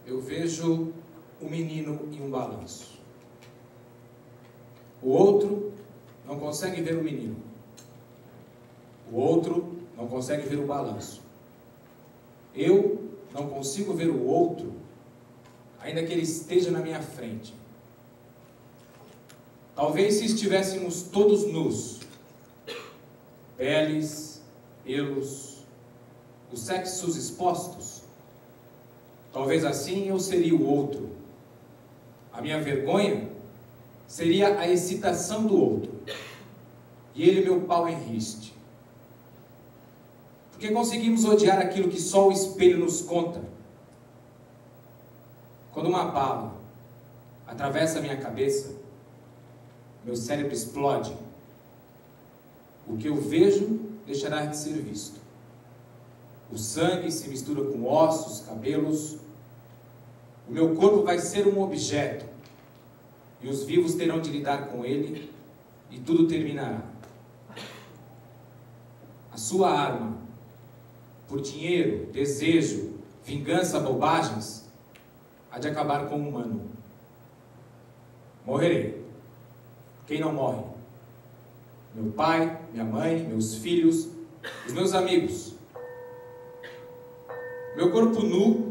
eu vejo um menino em um balanço. O outro não consegue ver o menino. O outro não consegue ver o balanço. Eu não consigo ver o outro, ainda que ele esteja na minha frente. Talvez se estivéssemos todos nus, peles, pelos, os sexos expostos, talvez assim eu seria o outro. A minha vergonha seria a excitação do outro, e ele meu pau em riste. Porque conseguimos odiar aquilo que só o espelho nos conta. Quando uma bala atravessa a minha cabeça, meu cérebro explode. O que eu vejo deixará de ser visto. O sangue se mistura com ossos, cabelos. O meu corpo vai ser um objeto, e os vivos terão de lidar com ele, e tudo terminará. A sua arma, por dinheiro, desejo, vingança, bobagens, há de acabar com o humano. Morrerei. Quem não morre? Meu pai, minha mãe, meus filhos, os meus amigos. Meu corpo nu,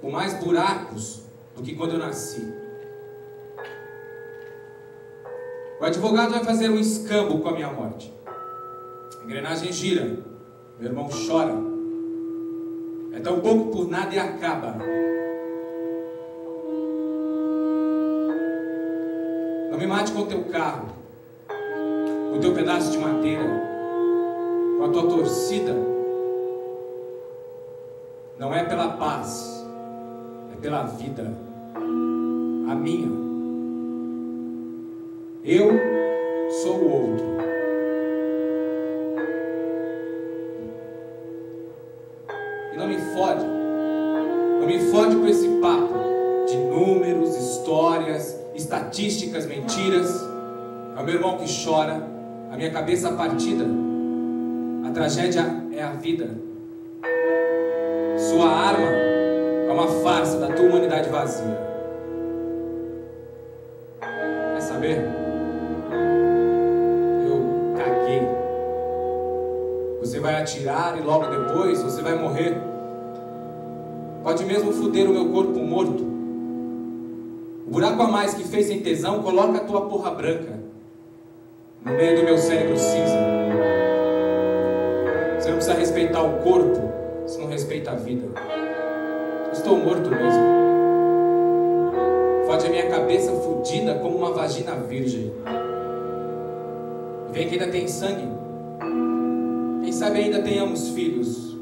com mais buracos do que quando eu nasci. O advogado vai fazer um escambo com a minha morte. A engrenagem gira, meu irmão chora. É tão pouco por nada e acaba. Não me mate com o teu carro, com o teu pedaço de madeira, com a tua torcida. Não é pela paz, é pela vida, a minha. Eu sou o outro. E não me fode com esse papo de números, histórias, estatísticas, mentiras. É o meu irmão que chora, a minha cabeça partida. A tragédia é a vida. Sua arma é uma farsa da tua humanidade vazia. Quer saber? Eu caguei. Você vai atirar e logo depois você vai morrer. Pode mesmo foder o meu corpo morto. O buraco a mais que fez sem tesão, coloca a tua porra branca no meio do meu cérebro cinza. Você não precisa respeitar o corpo se não respeita a vida. Estou morto mesmo. Fode a minha cabeça fudida como uma vagina virgem. Vem que ainda tem sangue. Quem sabe ainda tenhamos filhos.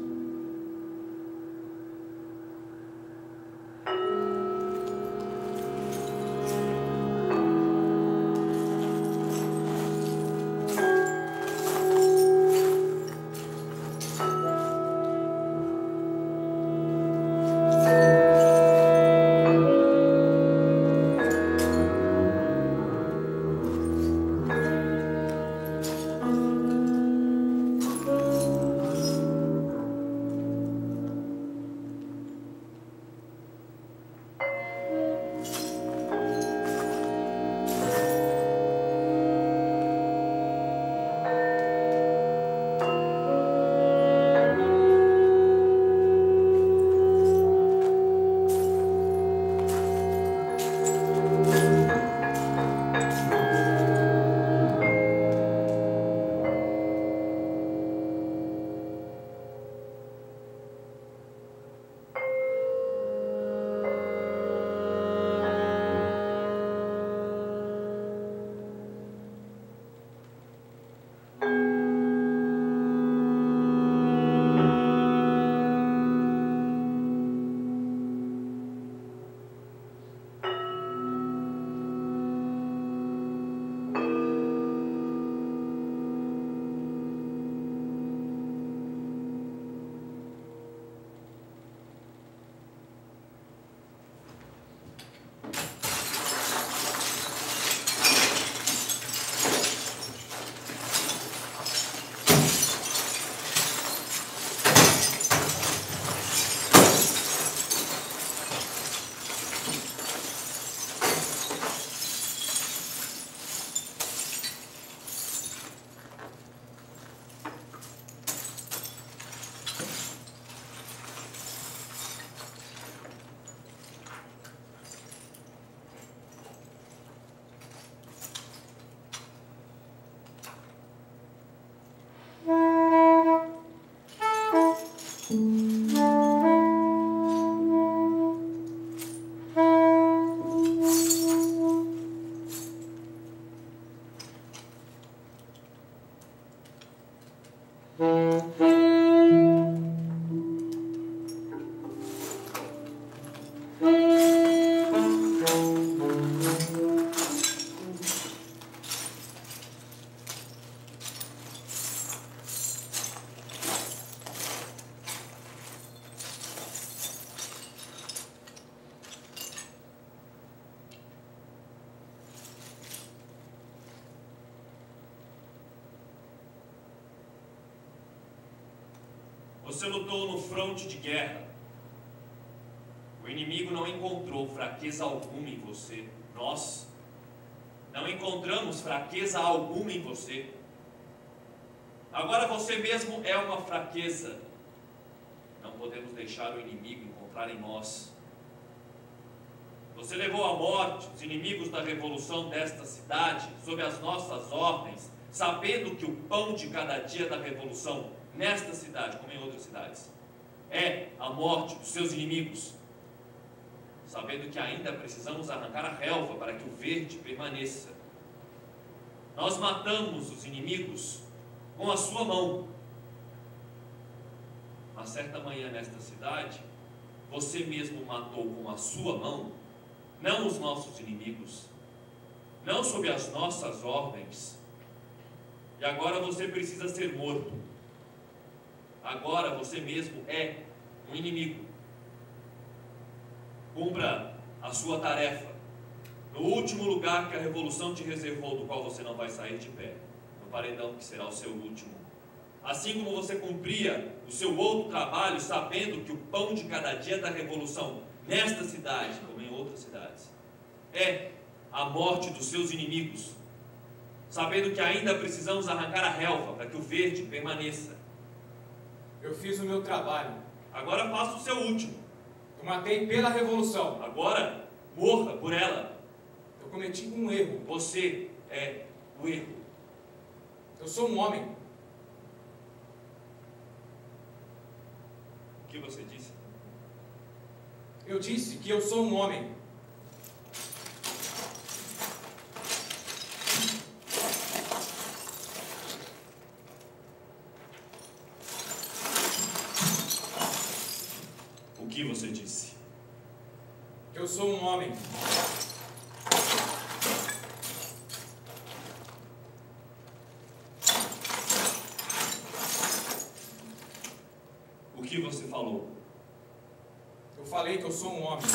Você lutou no fronte de guerra. O inimigo não encontrou fraqueza alguma em você. Nós não encontramos fraqueza alguma em você. Agora você mesmo é uma fraqueza. Não podemos deixar o inimigo encontrar em nós. Você levou à morte os inimigos da revolução desta cidade, sob as nossas ordens, sabendo que o pão de cada dia da revolução, nesta cidade, como em outras cidades, é a morte dos seus inimigos, sabendo que ainda precisamos arrancar a relva para que o verde permaneça. Nós matamos os inimigos com a sua mão. Uma certa manhã nesta cidade, você mesmo matou com a sua mão, não os nossos inimigos, não sob as nossas ordens, e agora você precisa ser morto. Agora você mesmo é um inimigo. Cumpra a sua tarefa no último lugar que a revolução te reservou, do qual você não vai sair de pé, no paredão que será o seu último. Assim como você cumpria o seu outro trabalho, sabendo que o pão de cada dia da revolução, nesta cidade, como em outras cidades, é a morte dos seus inimigos, sabendo que ainda precisamos arrancar a relva para que o verde permaneça. Eu fiz o meu trabalho. Agora faça o seu último. Eu matei pela revolução. Agora morra por ela. Eu cometi um erro. Você é o erro. Eu sou um homem. O que você disse? Eu disse que eu sou um homem. O que você disse? Que eu sou um homem. O que você falou? Eu falei que eu sou um homem.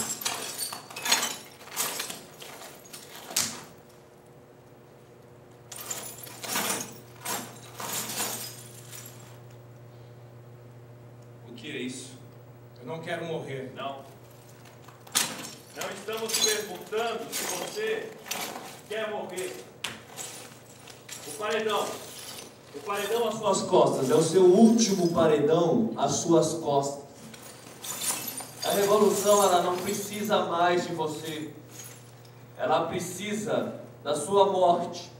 O que é isso? Eu não quero morrer. Não. Não estamos perguntando se você quer morrer. O paredão às suas costas é o seu último paredão às suas costas. A revolução, ela não precisa mais de você. Ela precisa da sua morte.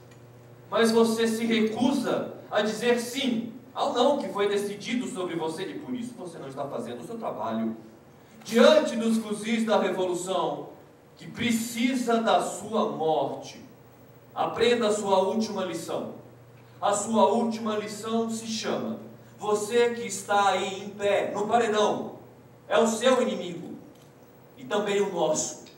Mas você se recusa a dizer sim ao não que foi decidido sobre você, e por isso você não está fazendo o seu trabalho. Diante dos fuzis da revolução, que precisa da sua morte, aprenda a sua última lição. A sua última lição se chama: você que está aí em pé, no paredão, é o seu inimigo, e também o nosso.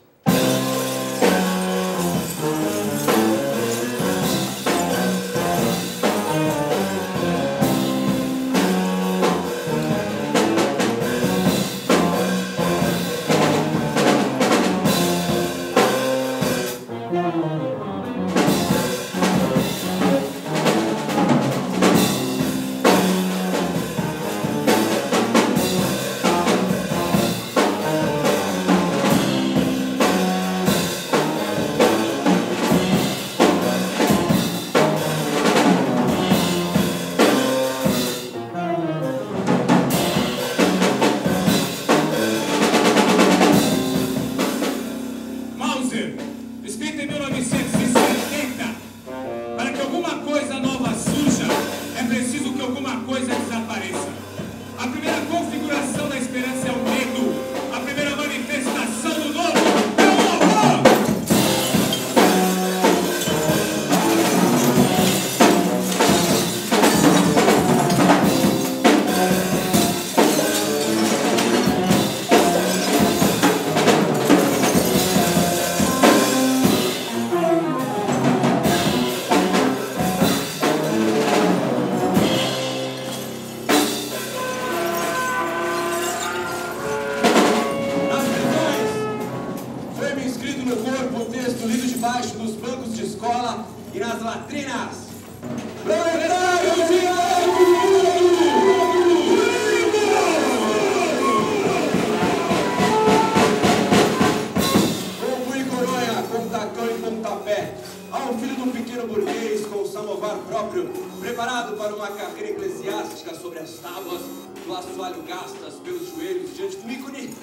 preparado para uma carreira eclesiástica sobre as tábuas do assoalho gastas pelos joelhos diante do ícone.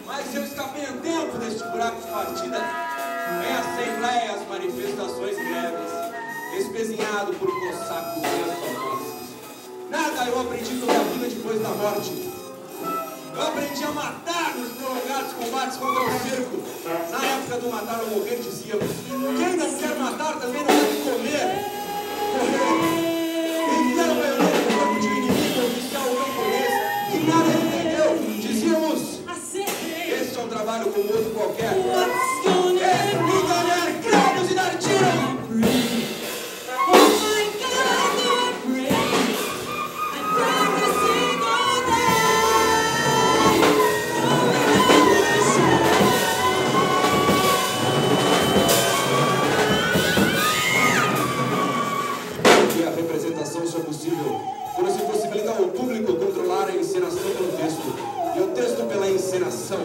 Mas eu escapei a tempo deste buraco de partida em assembleias, manifestações, greves, espezinhado por cossacos e alfornoces. Nada eu aprendi sobre a vida depois da morte. Eu aprendi a matar nos prolongados combates contra o cerco. Na época do matar ou morrer, dizíamos: quem não quer matar também não deve comer. Enfiar o baioneta no corpo de um inimigo oficial ou camponês que nada entendeu. Dizíamos: este é um trabalho como outro qualquer. Enganar cravos e dar tiro. Só possível quando se possibilita ao público controlar a encenação pelo texto e o texto pela encenação.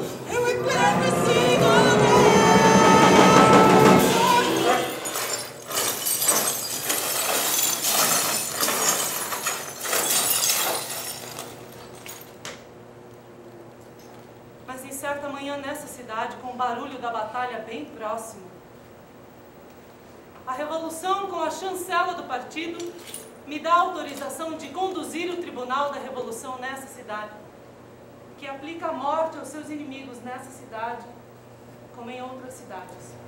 Mas em certa manhã nessa cidade, com o barulho da batalha bem próximo, a revolução, com a chancela do partido, me dá autorização de conduzir o Tribunal da Revolução nessa cidade, que aplica a morte aos seus inimigos nessa cidade, como em outras cidades.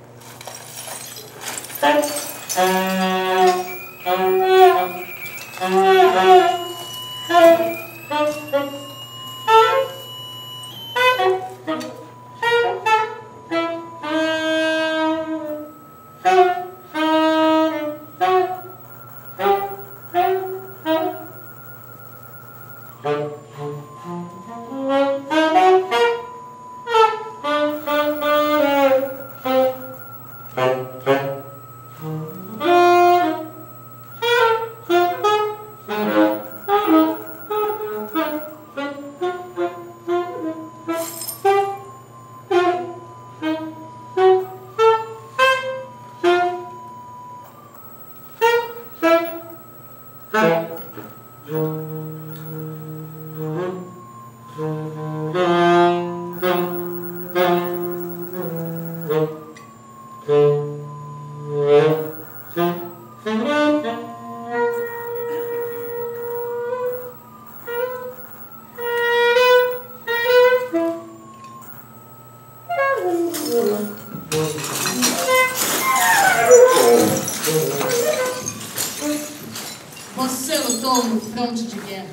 Você lutou no fronte de guerra.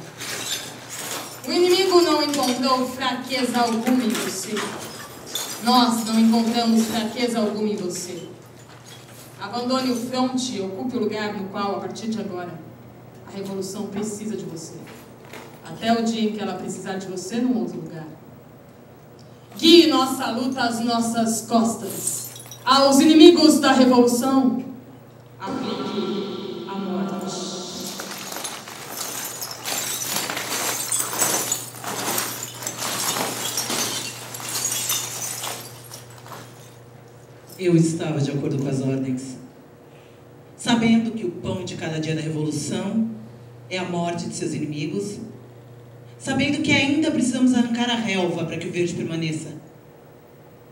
O inimigo não encontrou fraqueza alguma em você. Nós não encontramos fraqueza alguma em você. Abandone o fronte e ocupe o lugar no qual, a partir de agora, a revolução precisa de você. Até o dia em que ela precisar de você num outro lugar. Guie nossa luta às nossas costas. Aos inimigos da revolução, aplique a morte. Eu estava de acordo com as ordens, sabendo que o pão de cada dia da revolução é a morte de seus inimigos, sabendo que ainda precisamos arrancar a relva para que o verde permaneça,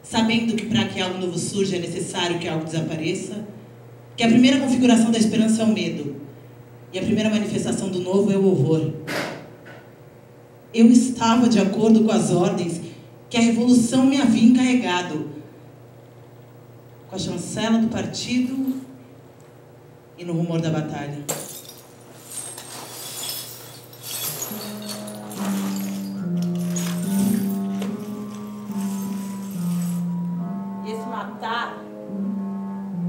sabendo que para que algo novo surja é necessário que algo desapareça, que a primeira configuração da esperança é o medo e a primeira manifestação do novo é o horror. Eu estava de acordo com as ordens que a revolução me havia encarregado, com a chancela do partido e no rumor da batalha. E esse matar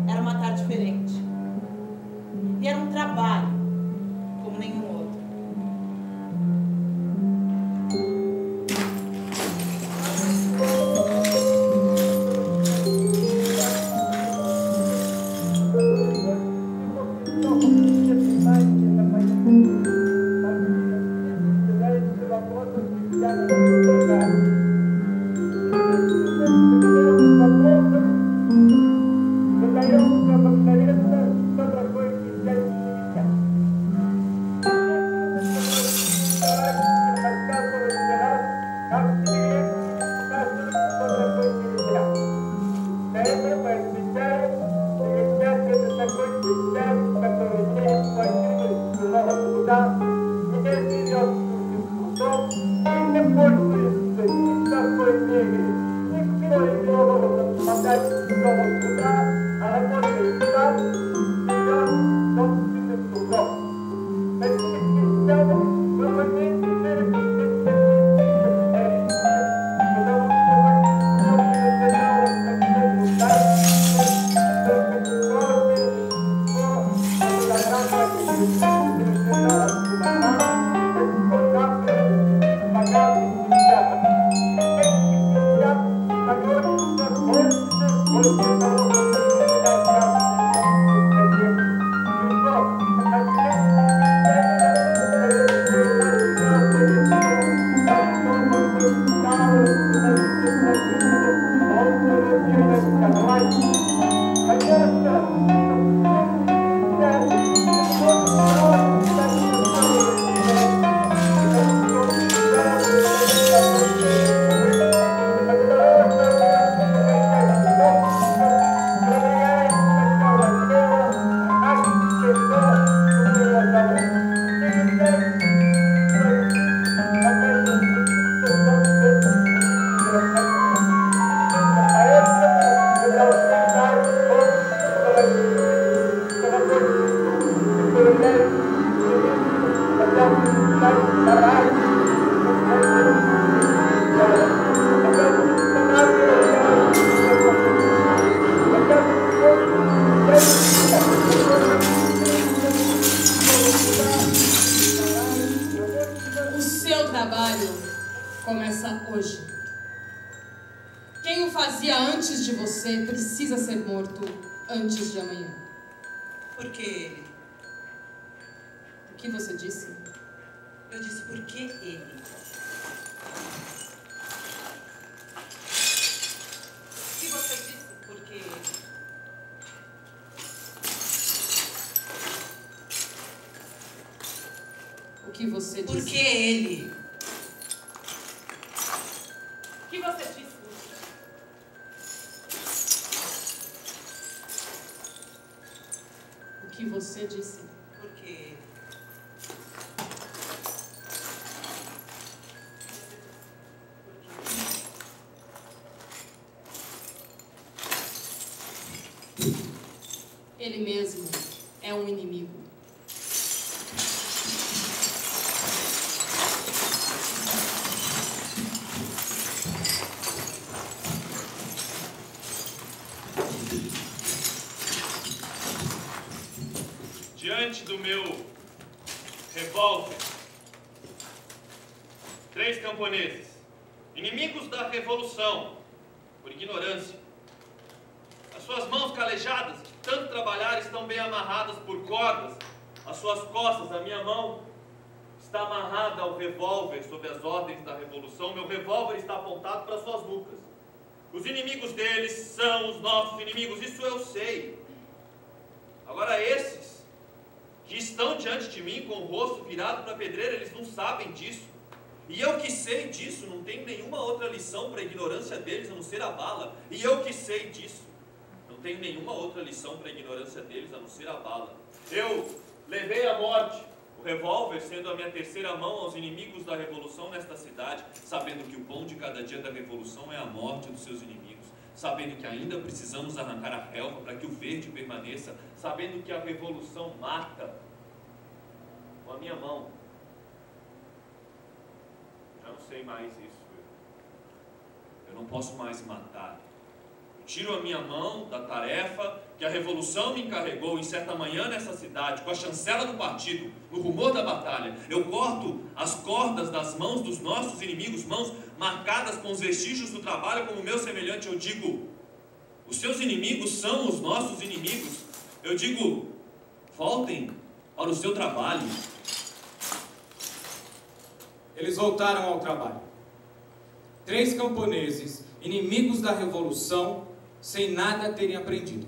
era um matar diferente. E era um trabalho como nenhum outro. O seu trabalho começa hoje. Quem o fazia antes de você precisa ser morto antes de amanhã. Por que ele? O que você disse? Eu disse por que ele? O que você disse? Por que ele? O que você disse? Por que ele? O que você disse? O que você disse? Por que ele? Ele mesmo é um inimigo. Diante do meu revólver, 3 camponeses, inimigos da revolução, por ignorância. As suas mãos calejadas, de tanto trabalhar, estão bem amarradas por cordas. As suas costas, a minha mão, está amarrada ao revólver sob as ordens da revolução. Meu revólver está apontado para suas nucas. Os inimigos deles são os nossos inimigos, isso eu sei. Agora esses que estão diante de mim com o rosto virado para a pedreira, eles não sabem disso. E eu que sei disso, não tenho nenhuma outra lição para a ignorância deles a não ser a bala. E eu que sei disso, não tenho nenhuma outra lição para a ignorância deles a não ser a bala. Eu levei à morte o revólver, sendo a minha terceira mão aos inimigos da revolução nesta cidade, sabendo que o pão de cada dia da revolução é a morte dos seus inimigos, sabendo que ainda precisamos arrancar a relva para que o verde permaneça, sabendo que a revolução mata com a minha mão. Já não sei mais isso. Eu não posso mais matar. Eu tiro a minha mão da tarefa que a revolução me encarregou em certa manhã nessa cidade, com a chancela do partido, no rumor da batalha. Eu corto as cordas das mãos dos nossos inimigos, mãos marcadas com os vestígios do trabalho como meu semelhante. Eu digo, os seus inimigos são os nossos inimigos. Eu digo, voltem para o seu trabalho. Eles voltaram ao trabalho. 3 camponeses, inimigos da revolução, sem nada terem aprendido.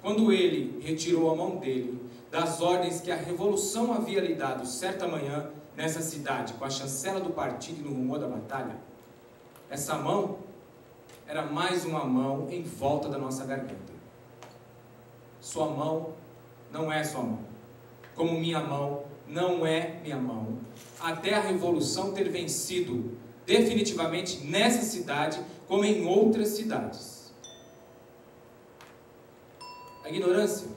Quando ele retirou a mão dele das ordens que a revolução havia lhe dado certa manhã nessa cidade, com a chancela do partido e no rumor da batalha, essa mão era mais uma mão em volta da nossa garganta. Sua mão não é sua mão. como minha mão não é minha mão, até a revolução ter vencido definitivamente nessa cidade, como em outras cidades. A ignorância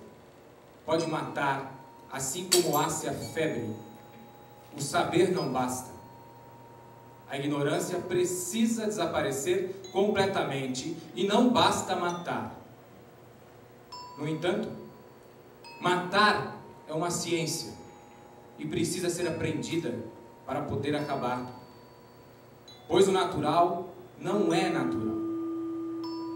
pode matar, assim como hace a febre. O saber não basta. A ignorância precisa desaparecer completamente e não basta matar. No entanto, matar é uma ciência e precisa ser aprendida para poder acabar. Pois o natural não é natural.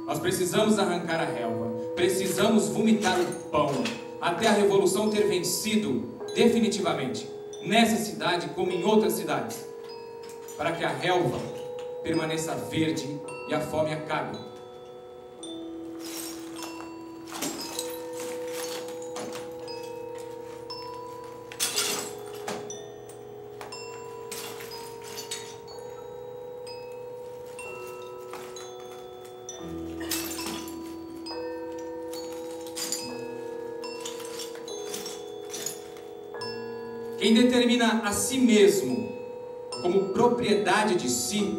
Nós precisamos arrancar a relva, precisamos vomitar o pão, até a revolução ter vencido definitivamente, nessa cidade como em outras cidades, para que a relva permaneça verde e a fome acabe. Quem determina a si mesmo como propriedade de si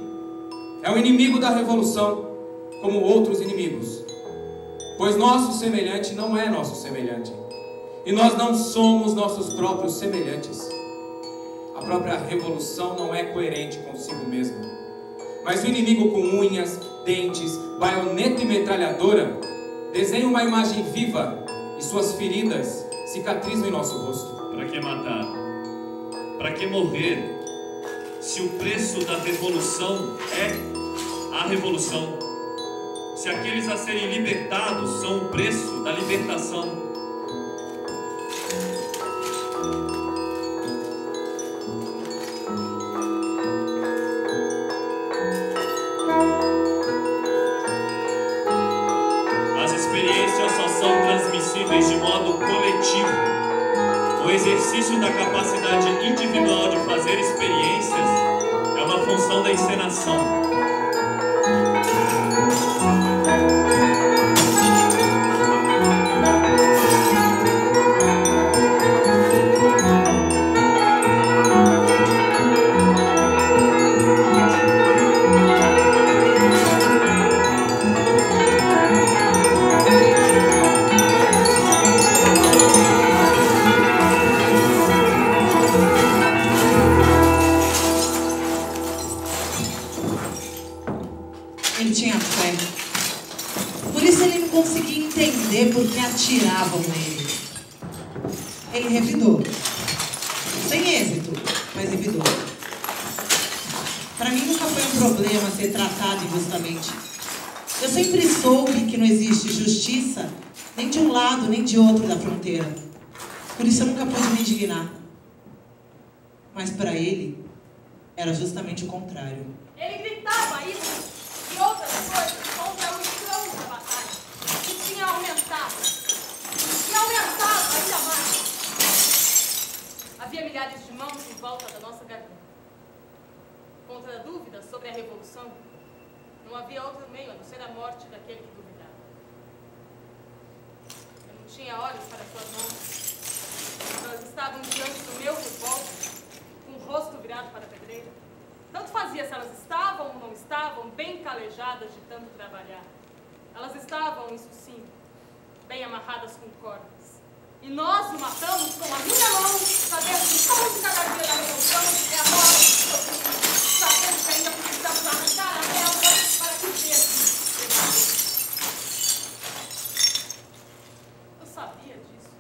é o inimigo da revolução, como outros inimigos. Pois nosso semelhante não é nosso semelhante, e nós não somos nossos próprios semelhantes. A própria revolução não é coerente consigo mesma. Mas o inimigo com unhas, dentes, baioneta e metralhadora desenha uma imagem viva e suas feridas cicatrizam em nosso rosto. Para que matar? Para que morrer? Se o preço da revolução é a revolução. Se aqueles a serem libertados são o preço da libertação. As experiências só são transmissíveis de modo coletivo. O exercício da capacidade individual de fazer experiências é uma função da encenação. Ele tinha fé. Por isso ele não conseguia entender por que atiravam nele. Ele revidou. Sem êxito, mas revidou. Para mim nunca foi um problema ser tratado injustamente. Eu sempre soube que não existe justiça nem de um lado nem de outro da fronteira. Por isso eu nunca pude me indignar. Mas para ele era justamente o contrário. Ele gritava isso e outras coisas contra o estrondo da batalha, que tinha aumentado. E aumentava ainda mais. Havia milhares de mãos em volta da nossa garganta. Contra a dúvida sobre a revolução, não havia outro meio a não ser a morte daquele que duvidava. Eu não tinha olhos para suas mãos. Elas estavam diante do meu revólver, com o rosto virado para a pedreira. Tanto fazia se elas estavam ou não estavam bem calejadas de tanto trabalhar. Elas estavam, isso sim, bem amarradas com cordas. E nós o matamos com a minha mão, sabendo que todo de cada dia da revolução é a morte do seu filho. Sabendo que ainda precisamos arrancar a relva para que desse verdadeiro. Eu sabia disso.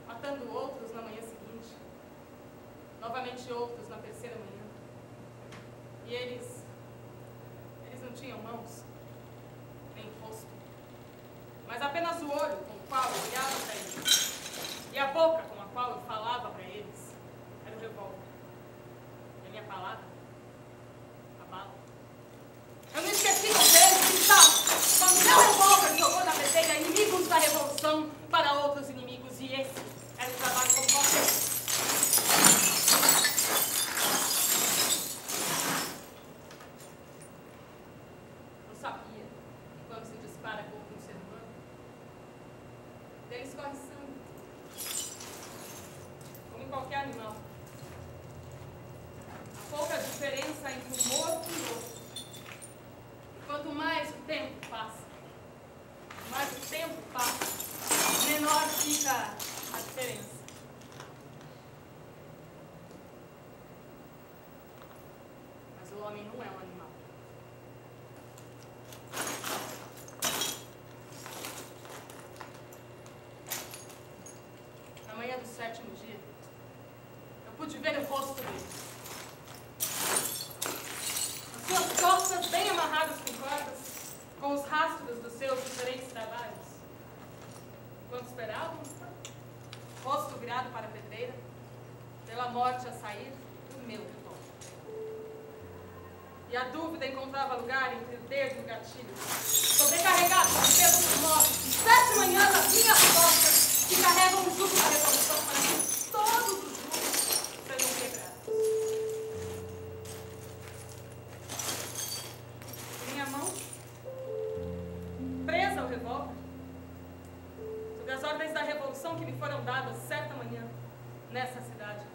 Matando outros na manhã seguinte. Novamente outros na terceira manhã. E eles não tinham mãos, nem rosto, mas apenas o olho com o qual eu olhava para eles, e a boca com a qual eu falava para eles, era o revólver. E a minha palavra, a bala. Eu não esqueci deles, então, quando meu revólver jogou na pedreira inimigos da revolução para outros inimigos, e esse era o trabalho como qualquer. Deles corre sangue. homem não é um animal. Na manhã do 7º dia, eu pude ver o rosto dele. As suas costas bem amarradas com cordas, com os rastros dos seus diferentes trabalhos. Quando esperavam, rosto virado para a pedreira, pela morte a sair do meu revólver. E a dúvida encontrava lugar entre o dedo e o gatilho, sobrecarregado com pesos mortos, 7 manhãs nas minhas costas, que carregam o jugo da revolução para que todos os jugos sejam quebrados. Minha mão, presa ao revólver, sob as ordens da revolução que me foram dadas certa manhã nessa cidade,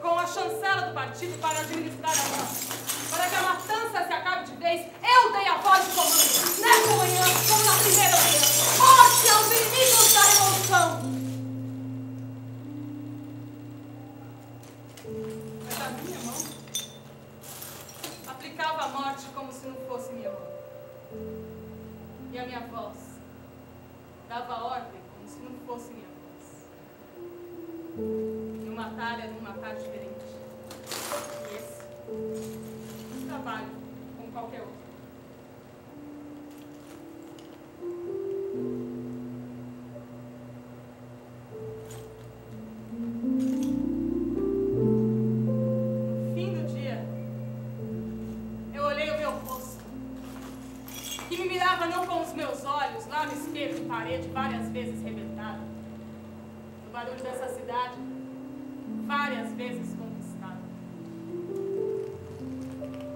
com a chancela do partido para administrar a morte, para que a matança se acabe de vez, eu dei a voz de comando, nessa manhã, como na primeira vez, morte aos inimigos da revolução! Mas a minha mão aplicava a morte como se não fosse minha mão. E a minha voz dava ordem como se não fosse minha voz. E o matar era um matar diferente. E esse trabalho como qualquer outro. No fim do dia, eu olhei o meu rosto, que me mirava não com os meus olhos, lá no espelho de parede, várias vezes rebentado, no barulho dessa cidade, várias vezes conquistado.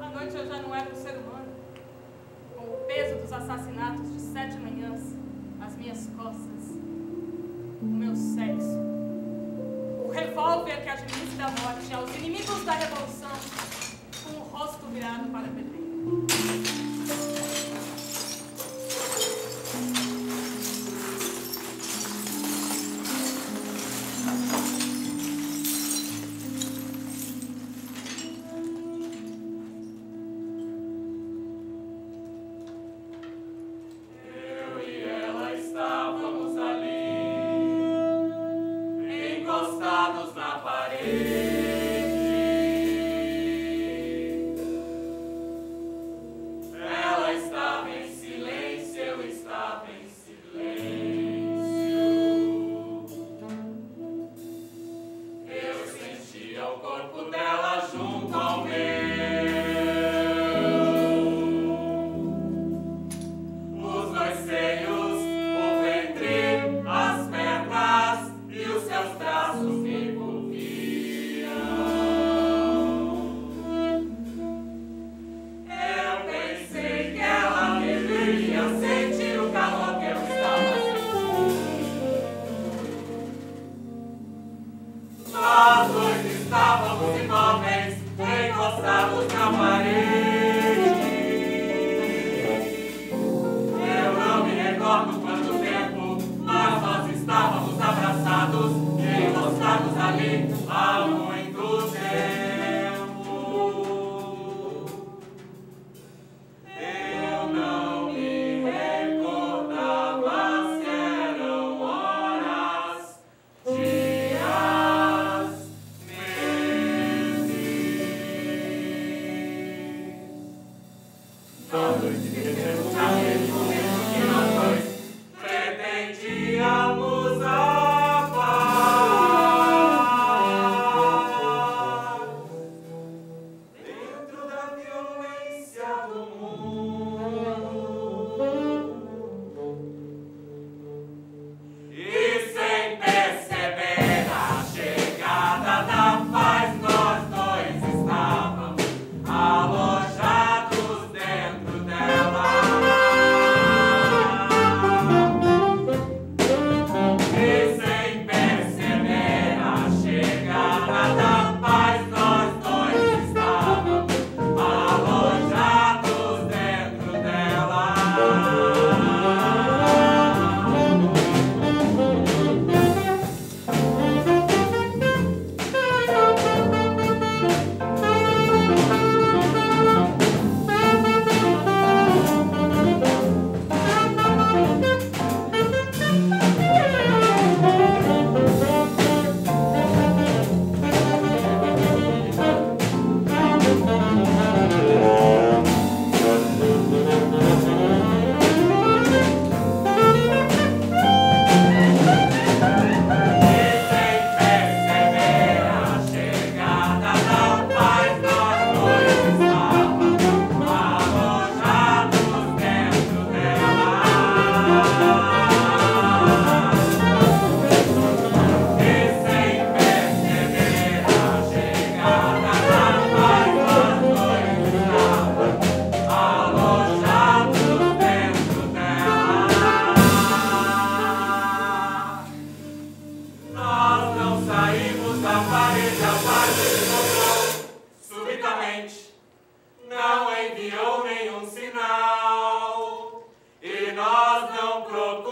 À noite eu já não era um ser humano, com o peso dos assassinatos de 7 manhãs, as minhas costas, o meu sexo, o revólver que administra a morte aos inimigos da revolução, com o rosto virado para a pedreira. Pretendíamos a paz. Da parede a parte se mostrou subitamente, não enviou nenhum sinal, e nós não procuramos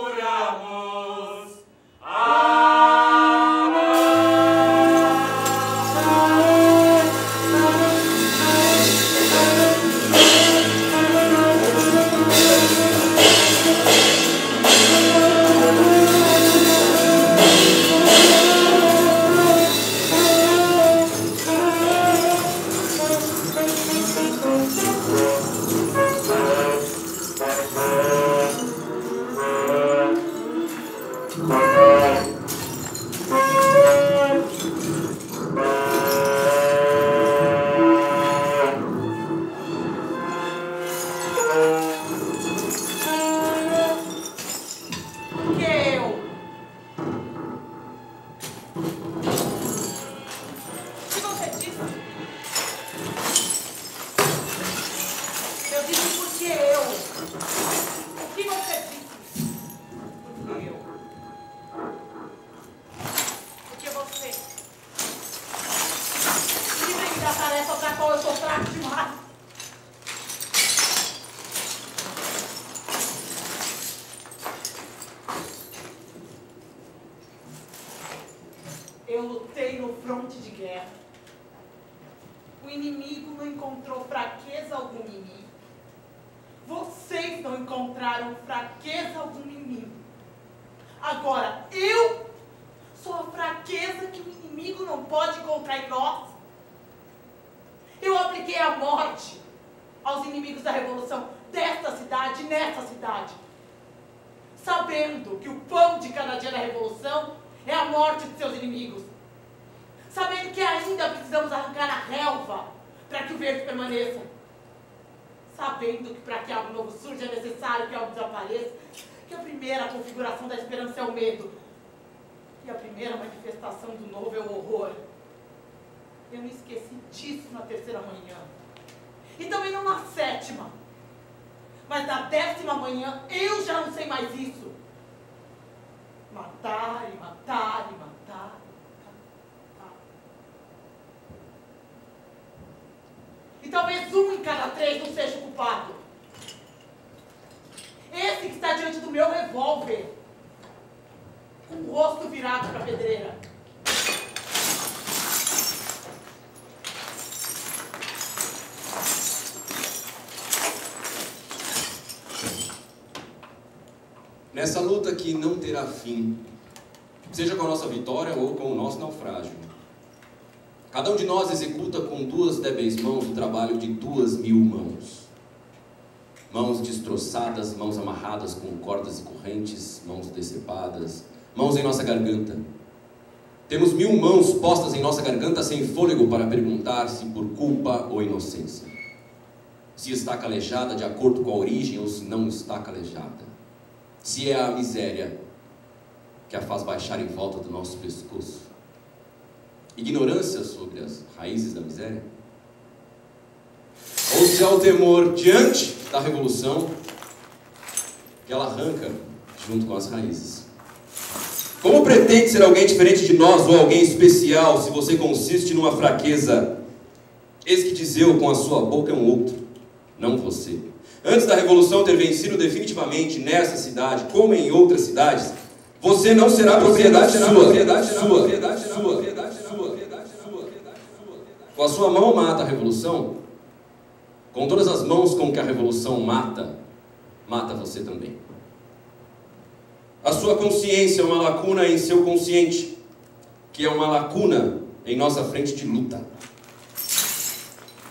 Eu lutei no fronte de guerra. O inimigo não encontrou fraqueza alguma em mim. Vocês não encontraram fraqueza alguma em mim. Agora, eu sou a fraqueza que o inimigo não pode encontrar em nós. Eu apliquei a morte aos inimigos da revolução desta cidade e nesta cidade, sabendo que o pão de cada dia da revolução é a morte de seus inimigos, sabendo que ainda precisamos arrancar a relva para que o verde permaneça, sabendo que para que algo novo surja é necessário que algo desapareça, que a primeira configuração da esperança é o medo, e a primeira manifestação do novo é o horror. Eu me esqueci disso na terceira manhã, e também não na sétima, mas na 10ª manhã eu já não sei mais isso. Matar e matar e matar. E talvez 1 em cada 3 não seja o culpado. Esse que está diante do meu revólver, com o rosto virado para a pedreira. Nessa luta que não terá fim, seja com a nossa vitória ou com o nosso naufrágio, cada um de nós executa com 2 débeis mãos o trabalho de 2.000 mãos. Mãos destroçadas, mãos amarradas com cordas e correntes, mãos decepadas, mãos em nossa garganta. Temos 1000 mãos postas em nossa garganta sem fôlego para perguntar se por culpa ou inocência, se está calejada de acordo com a origem ou se não está calejada, se é a miséria que a faz baixar em volta do nosso pescoço, ignorância sobre as raízes da miséria, ou se é o temor diante da revolução que ela arranca junto com as raízes. Como pretende ser alguém diferente de nós ou alguém especial se você consiste numa fraqueza? Eis que diz eu com a sua boca é um outro, não você. Antes da revolução ter vencido definitivamente nessa cidade, como em outras cidades, você não será propriedade sua. Com a sua mão mata a revolução, com todas as mãos com que a revolução mata, mata você também. A sua consciência é uma lacuna em seu consciente, que é uma lacuna em nossa frente de luta.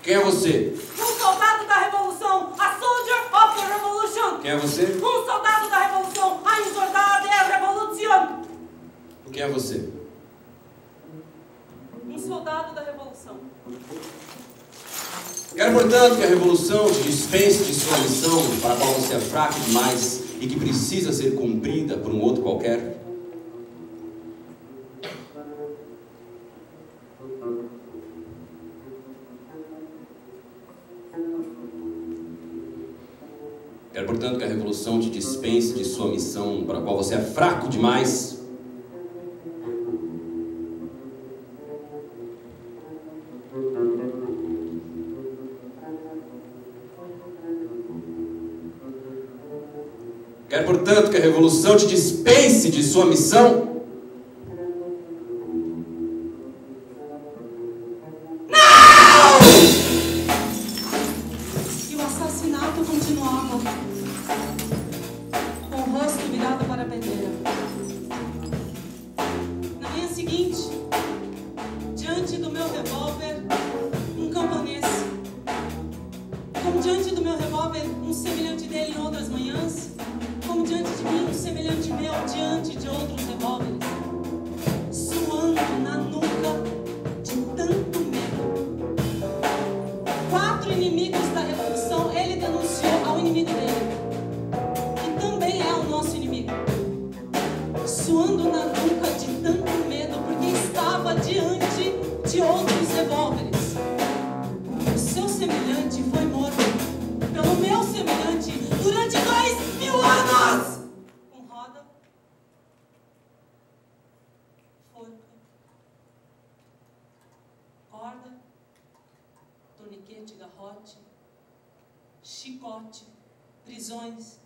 Quem é você? Um soldado da revolução, a soldier of the revolution. Quem é você? Um soldado da revolução, a soldado da revolução. Quem é você? Um soldado da revolução. Quero, portanto, que a revolução te dispense de sua missão, para a qual você é fraco demais e que precisa ser cumprida por um outro qualquer. Quero, portanto, que a revolução te dispense de sua missão, para a qual você é fraco demais Quer, portanto, que a revolução te dispense de sua missão? E o assassinato continuava, com o rosto virado para a pedreira. Na manhã seguinte, diante do meu revólver, um camponês. Como diante do meu revólver, um semelhante dele em outras manhãs, como diante de mim, um semelhante meu diante de outros revólveres, suando na nuca de tanto medo. 4 inimigos da revolução ele denunciou ao inimigo dele, que também é o nosso inimigo, suando na nuca de tanto medo, porque estava diante de outros revólveres. O seu semelhante foi morto pelo meu semelhante durante 2000 anos! Com roda, forca, corda, torniquete, garrote, chicote, prisões.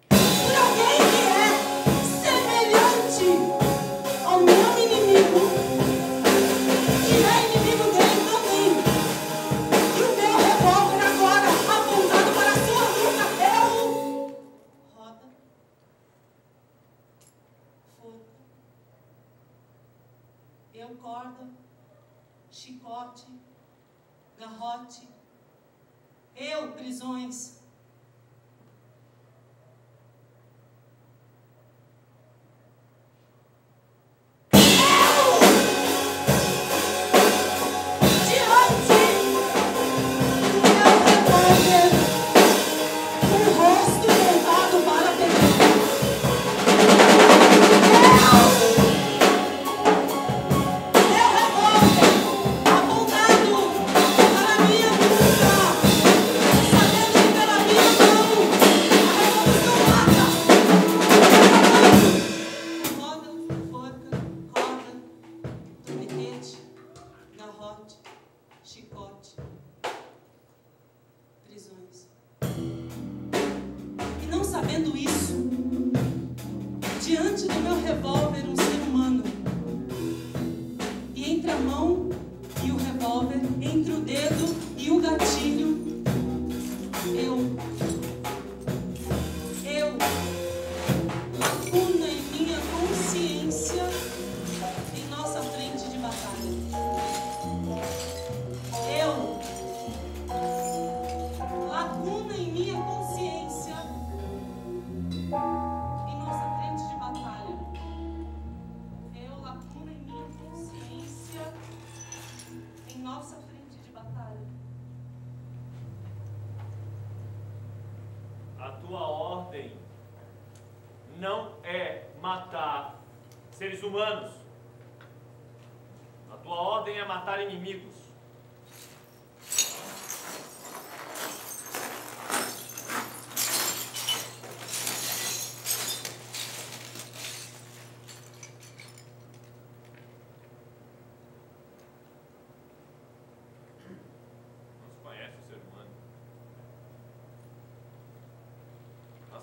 Por alguém que é semelhante ao meu inimigo, que é inimigo dele também. E o meu revólver agora apontado para a sua nuca. Eu roda, forca, eu corda, chicote, garrote, eu prisões. Chicote, prisões. E não sabendo isso, diante do meu revólver um ser humano, e entre a mão e o revólver, entre o dedo e o gatilho, lacuna em minha consciência, em nossa frente de batalha. Lacuna em minha consciência, em nossa frente de batalha. Lacuna em minha consciência, em nossa frente de batalha. A tua ordem não é matar seres humanos. A tua ordem é matar inimigos.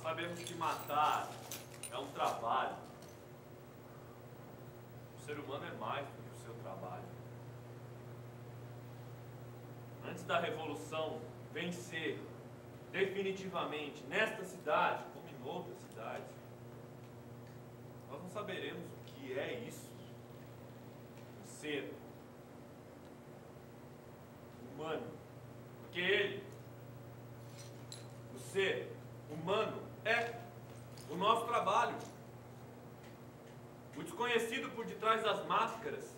Sabemos que matar é um trabalho. O ser humano é mais do que o seu trabalho. Antes da revolução vencer definitivamente nesta cidade, como em outras cidades, nós não saberemos o que é isso. Um ser humano. Porque ele, o ser humano, é o nosso trabalho. O desconhecido por detrás das máscaras,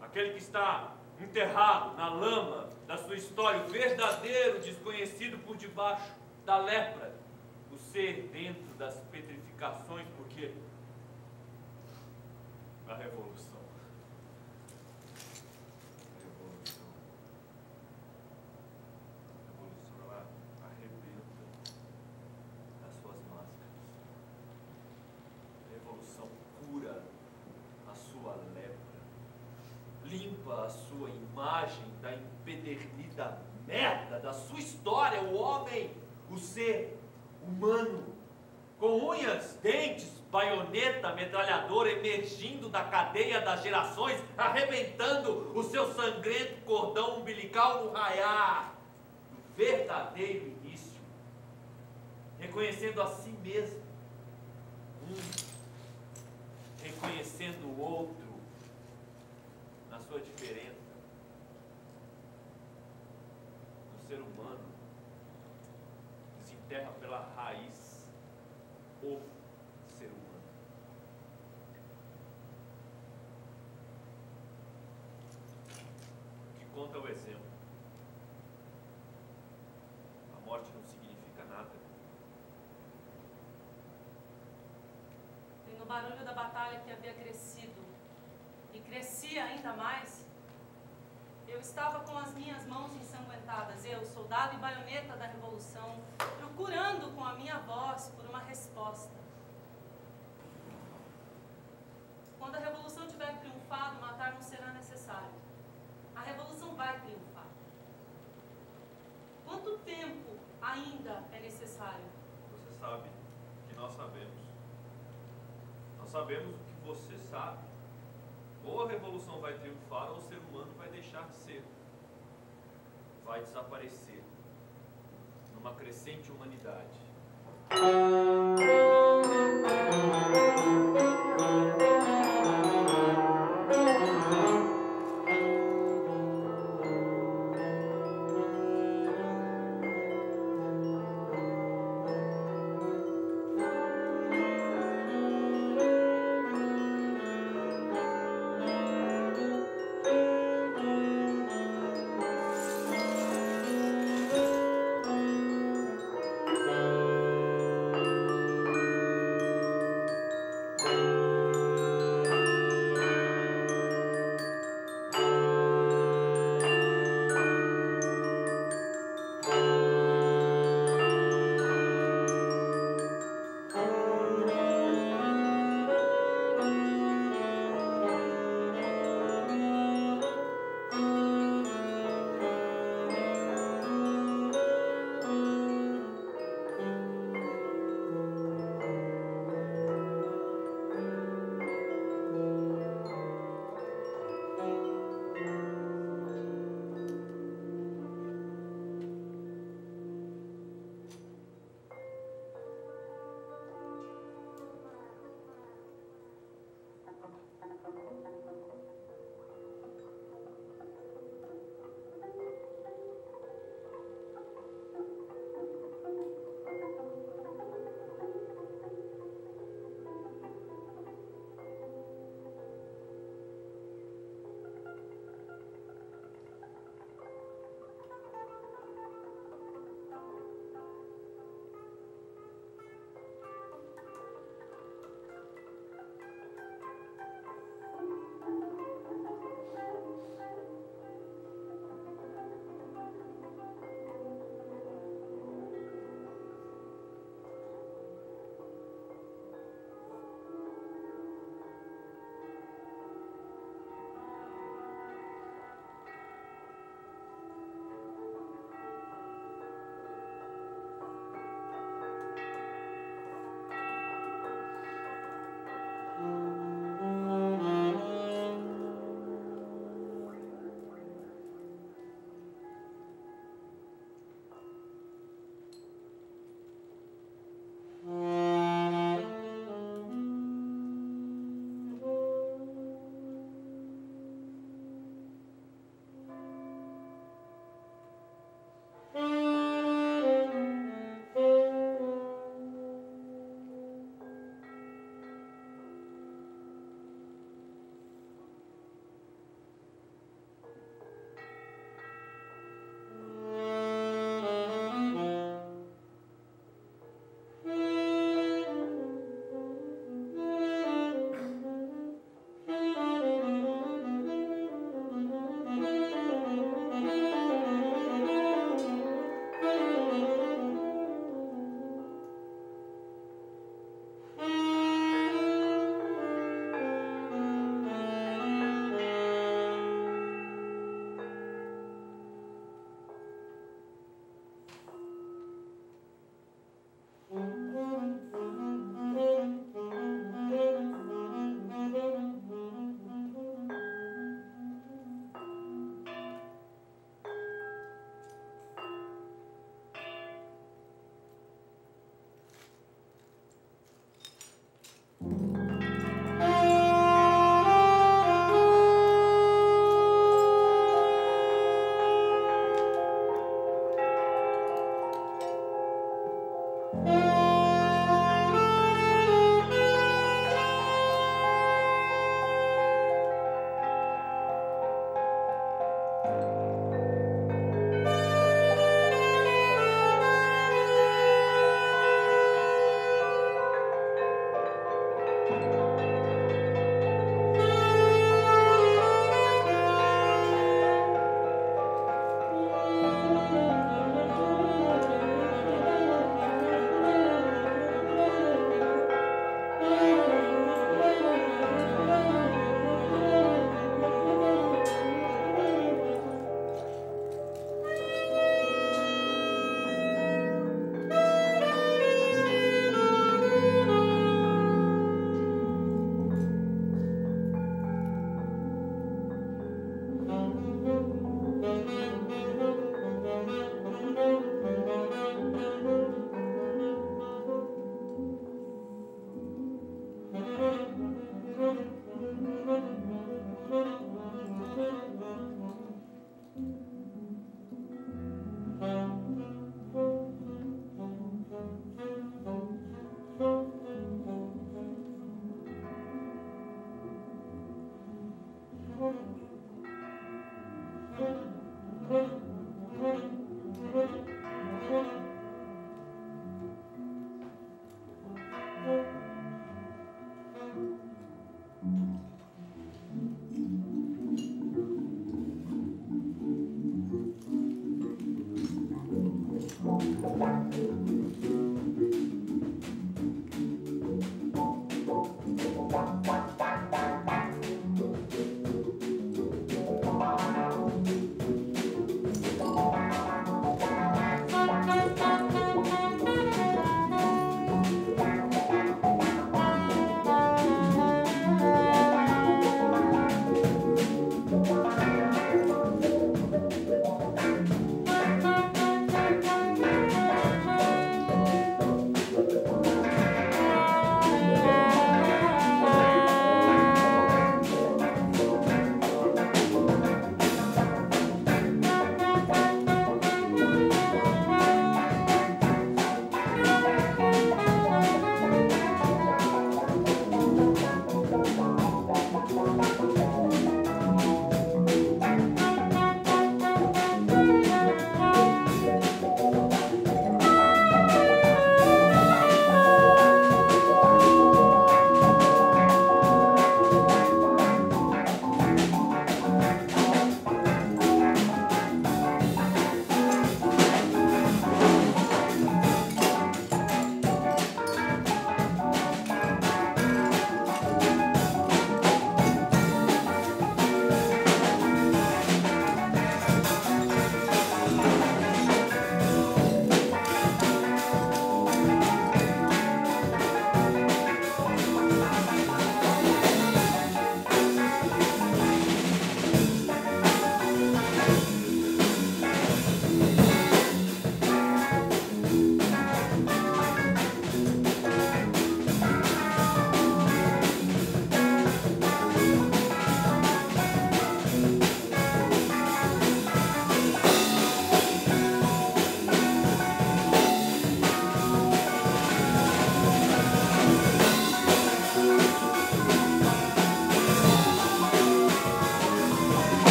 aquele que está enterrado na lama da sua história, o verdadeiro desconhecido por debaixo da lepra, o ser dentro das petrificações, porque a revolução. Limpa a sua imagem da empedernida merda da sua história, o homem, o ser humano, com unhas, dentes, baioneta, metralhadora emergindo da cadeia das gerações, arrebentando o seu sangrento cordão umbilical no raiar do verdadeiro início, reconhecendo a si mesmo, reconhecendo o outro na sua diferença. O ser humano desenterra pela raiz o ser humano. O que conta é o exemplo. A morte não significa nada. E no barulho da batalha que havia crescido, e crescia ainda mais, eu estava com as minhas mãos ensanguentadas, eu, soldado e baioneta da Revolução, procurando com a minha voz por uma resposta. Quando a Revolução tiver triunfado, matar não será necessário. A Revolução vai triunfar. Quanto tempo ainda é necessário? Você sabe que nós sabemos. Nós sabemos o que você sabe. Ou a revolução vai triunfar, ou o ser humano vai deixar de ser. Vai desaparecer numa crescente humanidade.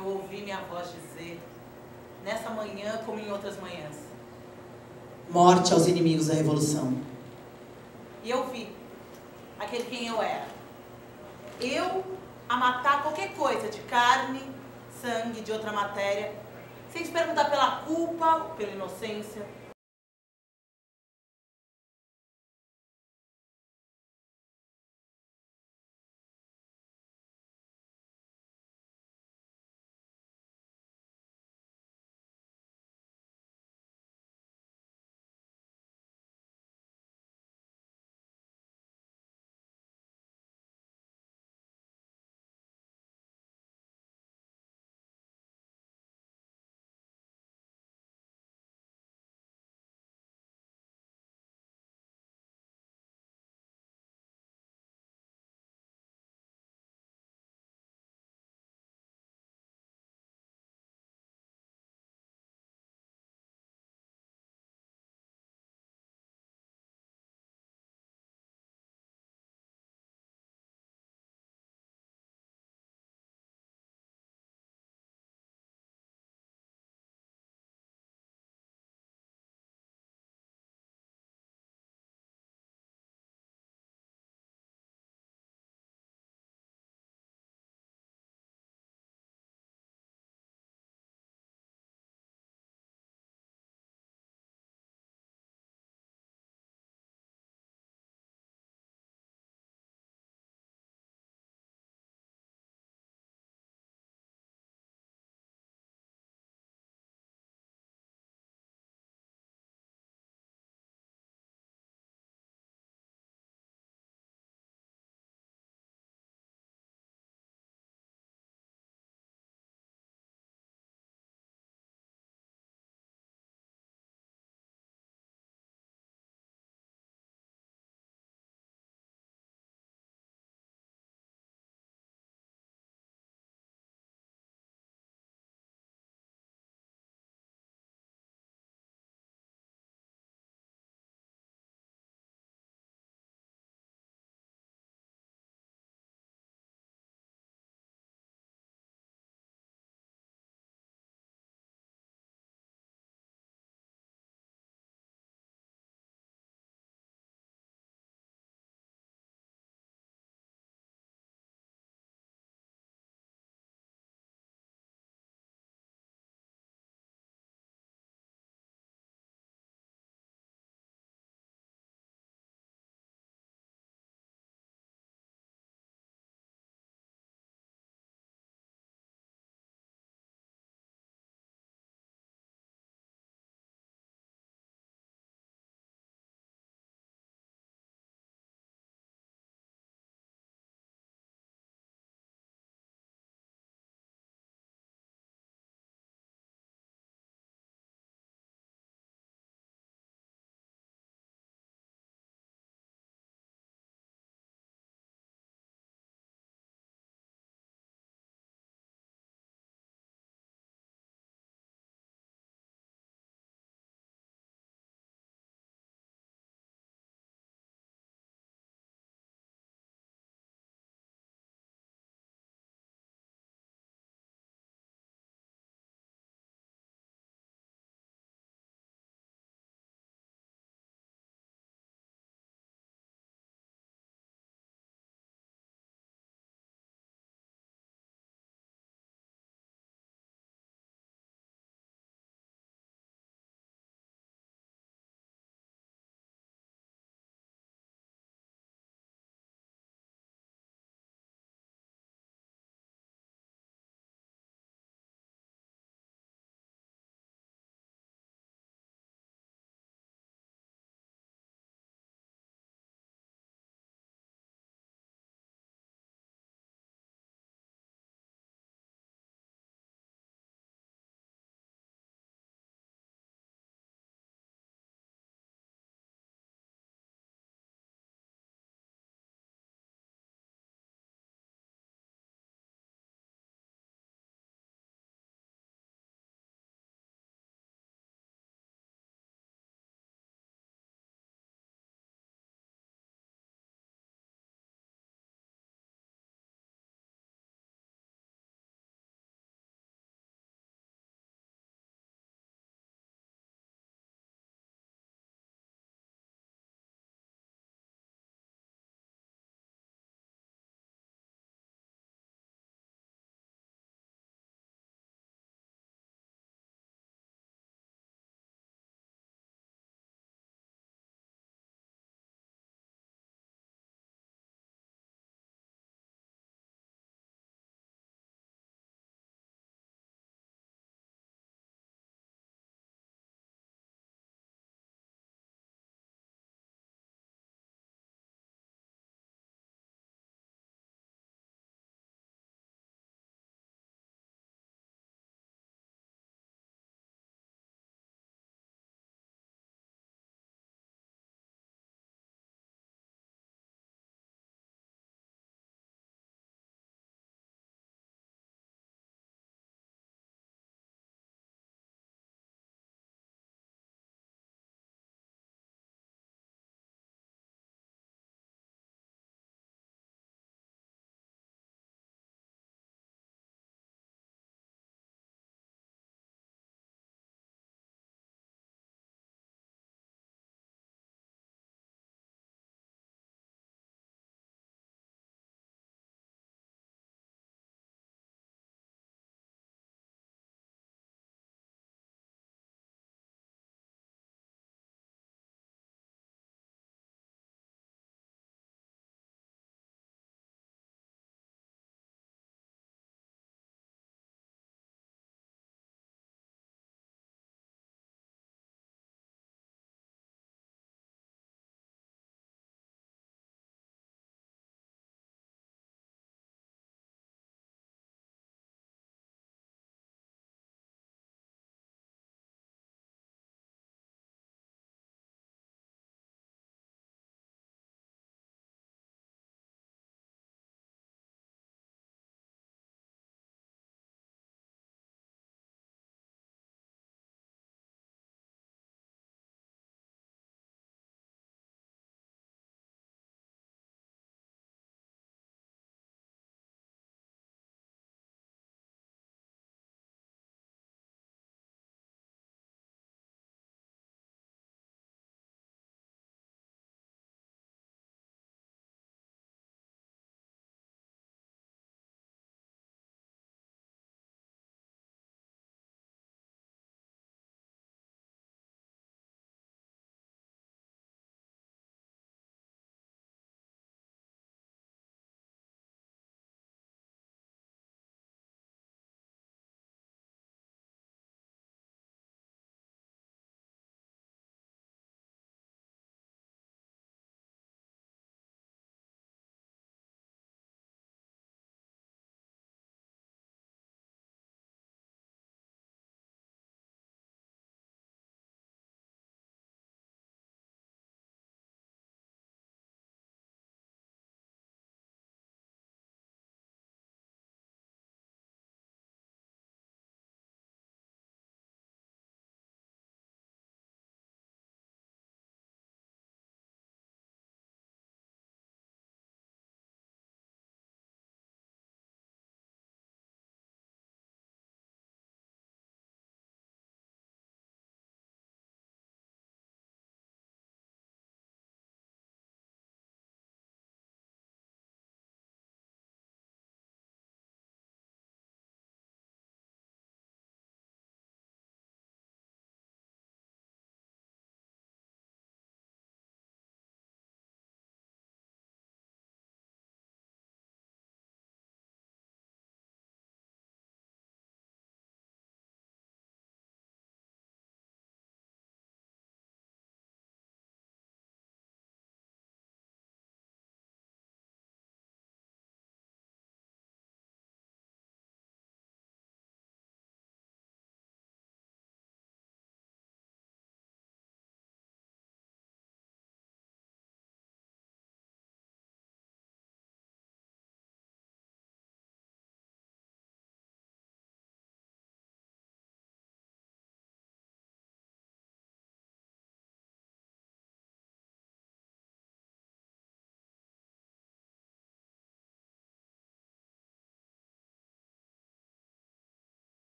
eu ouvi minha voz dizer, nessa manhã como em outras manhãs: morte aos inimigos da revolução. E eu vi aquele quem eu era. Eu a matar qualquer coisa de carne, sangue, de outra matéria, sem se perguntar pela culpa, pela inocência,